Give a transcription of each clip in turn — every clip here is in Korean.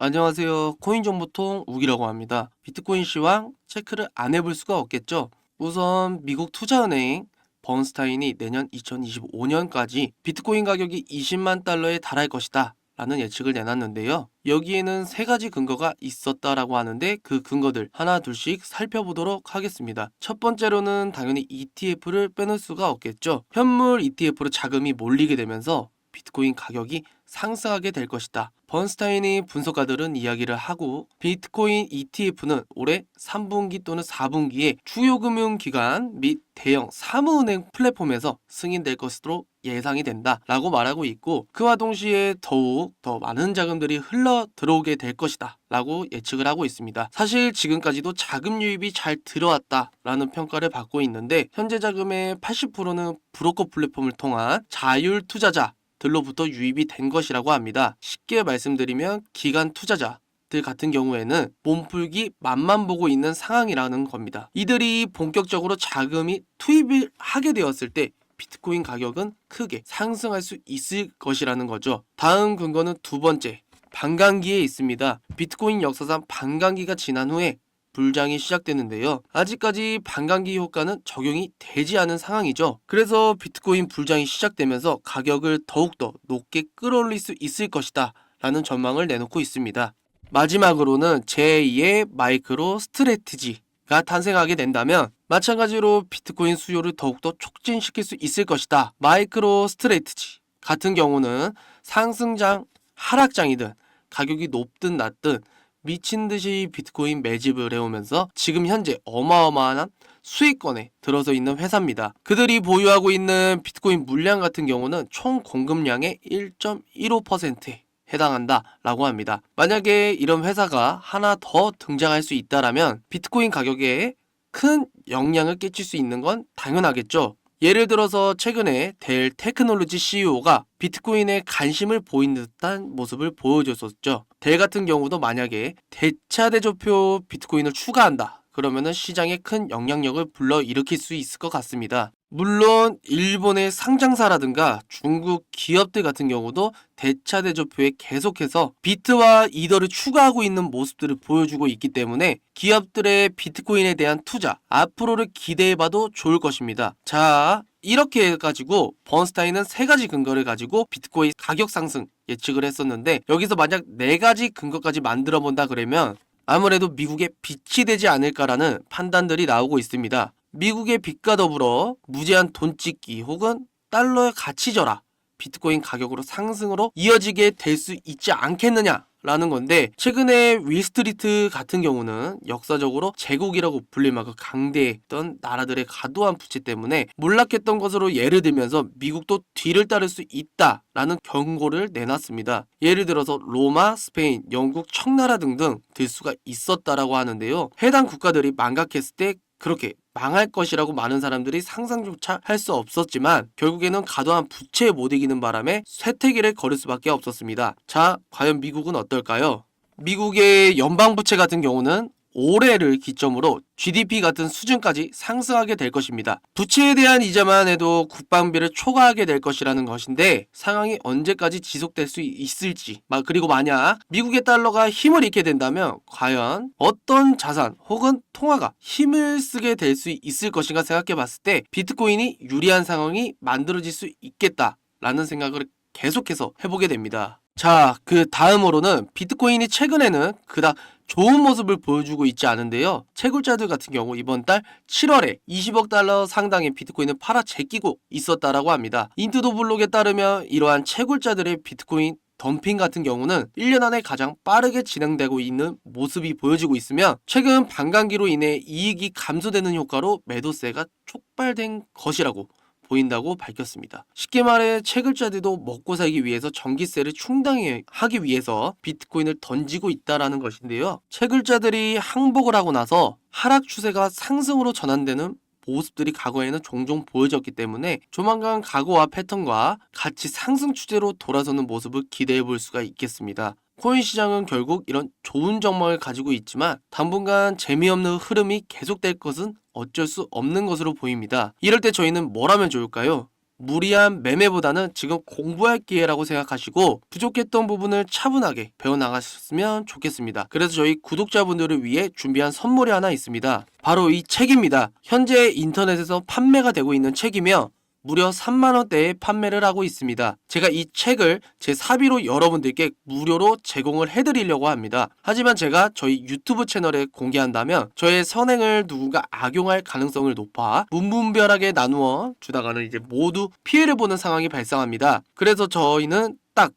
안녕하세요. 코인정보통 우기라고 합니다. 비트코인 시황 체크를 안 해볼 수가 없겠죠. 우선 미국 투자은행 번스타인이 내년 2025년까지 비트코인 가격이 20만 달러에 달할 것이다 라는 예측을 내놨는데요. 여기에는 세 가지 근거가 있었다라고 하는데 그 근거들 하나 둘씩 살펴보도록 하겠습니다. 첫 번째로는 당연히 ETF를 빼놓을 수가 없겠죠. 현물 ETF로 자금이 몰리게 되면서 비트코인 가격이 상승하게 될 것이다. 번스타인이 분석가들은 이야기를 하고 비트코인 ETF는 올해 3분기 또는 4분기에 주요 금융기관 및 대형 사무은행 플랫폼에서 승인될 것으로 예상이 된다 라고 말하고 있고, 그와 동시에 더욱 더 많은 자금들이 흘러 들어오게 될 것이다 라고 예측을 하고 있습니다. 사실 지금까지도 자금 유입이 잘 들어왔다 라는 평가를 받고 있는데, 현재 자금의 80%는 브로커 플랫폼을 통한 자율 투자자 들로부터 유입이 된 것이라고 합니다. 쉽게 말씀드리면 기관 투자자들 같은 경우에는 몸풀기 맛만 보고 있는 상황이라는 겁니다. 이들이 본격적으로 자금이 투입을 하게 되었을 때 비트코인 가격은 크게 상승할 수 있을 것이라는 거죠. 다음 근거는 두 번째, 반감기에 있습니다. 비트코인 역사상 반감기가 지난 후에 불장이 시작되는데요. 아직까지 반감기 효과는 적용이 되지 않은 상황이죠. 그래서 비트코인 불장이 시작되면서 가격을 더욱더 높게 끌어올릴 수 있을 것이다 라는 전망을 내놓고 있습니다. 마지막으로는 제2의 마이크로 스트래티지가 탄생하게 된다면 마찬가지로 비트코인 수요를 더욱더 촉진시킬 수 있을 것이다. 마이크로 스트래티지 같은 경우는 상승장, 하락장이든 가격이 높든 낮든 미친듯이 비트코인 매집을 해오면서 지금 현재 어마어마한 수익권에 들어서 있는 회사입니다. 그들이 보유하고 있는 비트코인 물량 같은 경우는 총 공급량의 1.15%에 해당한다 라고 합니다. 만약에 이런 회사가 하나 더 등장할 수 있다라면 비트코인 가격에 큰 영향을 끼칠 수 있는 건 당연하겠죠. 예를 들어서 최근에 델 테크놀로지 CEO가 비트코인에 관심을 보인 듯한 모습을 보여줬었죠. 델 같은 경우도 만약에 대차 대조표 비트코인을 추가한다 그러면은 시장에 큰 영향력을 불러일으킬 수 있을 것 같습니다. 물론 일본의 상장사라든가 중국 기업들 같은 경우도 대차 대조표에 계속해서 비트와 이더를 추가하고 있는 모습들을 보여주고 있기 때문에 기업들의 비트코인에 대한 투자 앞으로를 기대해봐도 좋을 것입니다. 자, 이렇게 해가지고 번스타인은 세 가지 근거를 가지고 비트코인 가격 상승 예측을 했었는데, 여기서 만약 네 가지 근거까지 만들어 본다 그러면 아무래도 미국의 빚이 되지 않을까라는 판단들이 나오고 있습니다. 미국의 빚과 더불어 무제한 돈 찍기 혹은 달러의 가치 절하, 비트코인 가격으로 상승으로 이어지게 될 수 있지 않겠느냐 라는 건데, 최근에 윌스트리트 같은 경우는 역사적으로 제국이라고 불릴 만큼 강대했던 나라들의 과도한 부채 때문에 몰락했던 것으로 예를 들면서 미국도 뒤를 따를 수 있다라는 경고를 내놨습니다. 예를 들어서 로마, 스페인, 영국, 청나라 등등 들 수가 있었다라고 하는데요. 해당 국가들이 망각했을 때 그렇게 망할 것이라고 많은 사람들이 상상조차 할 수 없었지만 결국에는 과도한 부채에 못 이기는 바람에 쇠퇴기를 걸을 수밖에 없었습니다. 자, 과연 미국은 어떨까요? 미국의 연방부채 같은 경우는 올해를 기점으로 GDP 같은 수준까지 상승하게 될 것입니다. 부채에 대한 이자만 해도 국방비를 초과하게 될 것이라는 것인데, 상황이 언제까지 지속될 수 있을지, 그리고 만약 미국의 달러가 힘을 잃게 된다면 과연 어떤 자산 혹은 통화가 힘을 쓰게 될 수 있을 것인가 생각해 봤을 때 비트코인이 유리한 상황이 만들어질 수 있겠다라는 생각을 계속해서 해보게 됩니다. 자, 그 다음으로는 비트코인이 최근에는 그닥 좋은 모습을 보여주고 있지 않은데요. 채굴자들 같은 경우 이번 달 7월에 20억 달러 상당의 비트코인을 팔아 제끼고 있었다라고 합니다. 인트도 블록에 따르면 이러한 채굴자들의 비트코인 덤핑 같은 경우는 1년 안에 가장 빠르게 진행되고 있는 모습이 보여지고 있으며, 최근 반감기로 인해 이익이 감소되는 효과로 매도세가 촉발된 것이라고 보인다고 밝혔습니다. 쉽게 말해 채굴자들도 먹고 살기 위해서 전기세를 충당하기 위해서 비트코인을 던지고 있다라는 것인데요. 채굴자들이 항복을 하고 나서 하락 추세가 상승으로 전환되는 모습들이 과거에는 종종 보여졌기 때문에 조만간 과거와 패턴과 같이 상승 추세로 돌아서는 모습을 기대해 볼 수가 있겠습니다. 코인 시장은 결국 이런 좋은 전망을 가지고 있지만 당분간 재미없는 흐름이 계속될 것은 어쩔 수 없는 것으로 보입니다. 이럴 때 저희는 뭘 하면 좋을까요? 무리한 매매보다는 지금 공부할 기회라고 생각하시고 부족했던 부분을 차분하게 배워나가셨으면 좋겠습니다. 그래서 저희 구독자분들을 위해 준비한 선물이 하나 있습니다. 바로 이 책입니다. 현재 인터넷에서 판매가 되고 있는 책이며 무려 3만원대에 판매를 하고 있습니다. 제가 이 책을 제 사비로 여러분들께 무료로 제공을 해드리려고 합니다. 하지만 제가 저희 유튜브 채널에 공개한다면 저의 선행을 누군가 악용할 가능성을 높아 무분별하게 나누어 주다가는 이제 모두 피해를 보는 상황이 발생합니다. 그래서 저희는 딱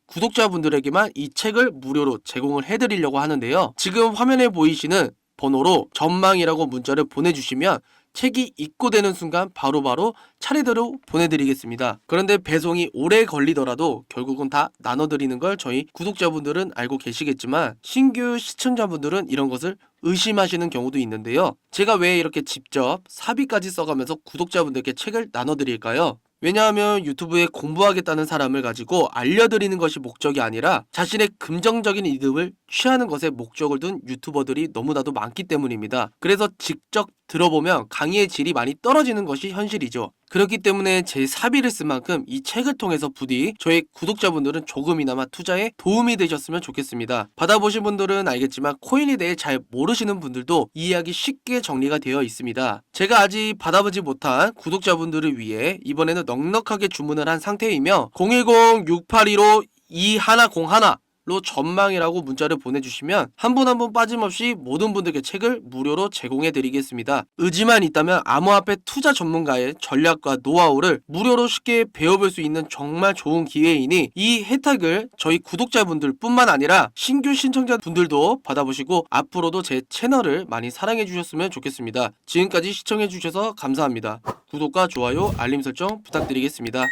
구독자분들에게만 이 책을 무료로 제공을 해드리려고 하는데요. 지금 화면에 보이시는 번호로 전망이라고 문자를 보내주시면 책이 입고되는 순간 바로바로 차례대로 보내드리겠습니다. 그런데 배송이 오래 걸리더라도 결국은 다 나눠드리는 걸 저희 구독자분들은 알고 계시겠지만 신규 시청자분들은 이런 것을 의심하시는 경우도 있는데요. 제가 왜 이렇게 직접 사비까지 써가면서 구독자분들께 책을 나눠드릴까요? 왜냐하면 유튜브에 공부하겠다는 사람을 가지고 알려드리는 것이 목적이 아니라 자신의 금전적인 이득을 취하는 것에 목적을 둔 유튜버들이 너무나도 많기 때문입니다. 그래서 직접 들어보면 강의의 질이 많이 떨어지는 것이 현실이죠. 그렇기 때문에 제 사비를 쓴 만큼 이 책을 통해서 부디 저희 구독자분들은 조금이나마 투자에 도움이 되셨으면 좋겠습니다. 받아보신 분들은 알겠지만 코인에 대해 잘 모르시는 분들도 이해하기 쉽게 정리가 되어 있습니다. 제가 아직 받아보지 못한 구독자분들을 위해 이번에는 넉넉하게 주문을 한 상태이며 010-6815-2101 로 전망이라고 문자를 보내주시면 한 분 한 분 빠짐없이 모든 분들께 책을 무료로 제공해 드리겠습니다. 의지만 있다면 암호화폐 투자 전문가의 전략과 노하우를 무료로 쉽게 배워볼 수 있는 정말 좋은 기회이니 이 혜택을 저희 구독자분들 뿐만 아니라 신규 신청자분들도 받아보시고 앞으로도 제 채널을 많이 사랑해 주셨으면 좋겠습니다. 지금까지 시청해 주셔서 감사합니다. 구독과 좋아요, 알림 설정 부탁드리겠습니다.